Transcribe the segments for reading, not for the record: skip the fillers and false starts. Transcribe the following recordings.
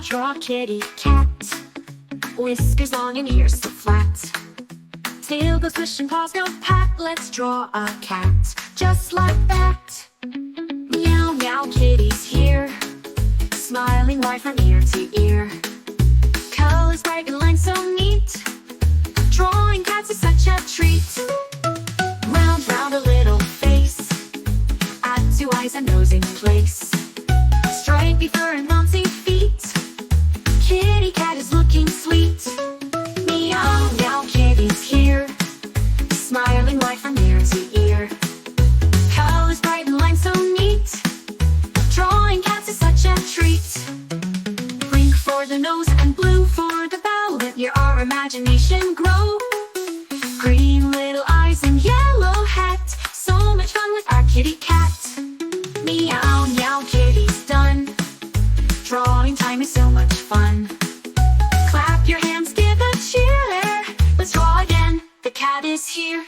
I'll draw a kitty cat. Whiskers long and ears so flat. Tail goes swish and paws go pat. Let's draw a cat, just like that. Meow, meow, kitty's here, smiling wide from ear to ear. Colors bright and lines so neat. Drawing cats is such a treat. Round, round a little face. Add two eyes and nose in place. Stripy fur and bouncy feet. Kitty cat is looking sweet. Meow, meow, kitty's here, smiling wide from ear to ear. Colors bright and lines so neat. Drawing cats is such a treat. Pink for the nose and blue for the bow. Let our imagination grow. Green little eyes and yellow hat. So much fun with our kitty cat. Meow, meow, kitty's done. Drawing time is so much fun. Clap your hands, give a cheer. Let's draw again, the cat is here.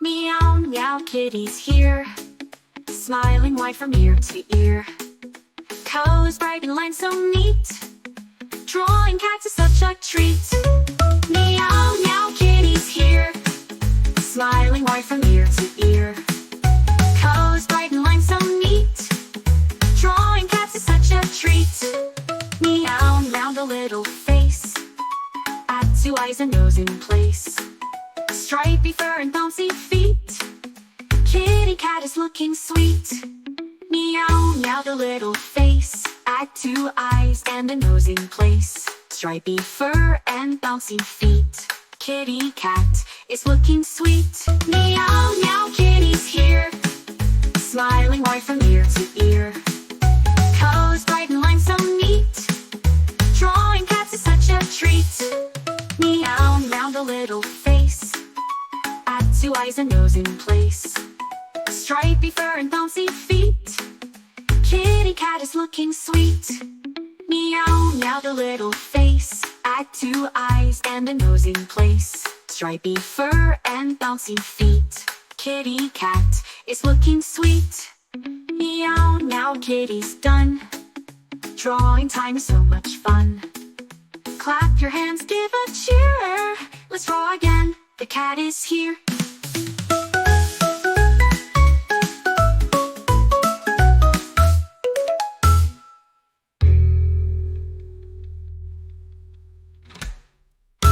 Meow, meow, kitty's here, smiling wide from ear to ear. Colors bright and lines so neat. Drawing cats is such a treat. Meow, meow, kitty's here, smiling wide from ear to ear. Colors bright and lines so neat. Drawing cats is such a treat. Meow, meow, the little face. Add two eyes and nose in place. Stripy fur and bouncy feet. Kitty cat is looking sweet. Meow, meow, the little face. Add two eyes and a nose in place. Stripy fur and bouncy feet. Kitty cat is looking sweet. Meow, meow, kitty's here, smiling wide from ear to ear. Colors bright and lines so neat. Drawing cats is such a treat. Meow, meow, the little face. Add two eyes and nose in place. Stripy fur and bouncy feet. Kitty cat is looking sweet. Meow, meow, the little face. Add two eyes and a nose in place. Stripy fur and bouncy feet. Kitty cat is looking sweet. Meow, meow, kitty's done. Drawing time is so much fun. Clap your hands, give a cheer. Let's draw again, the cat is here.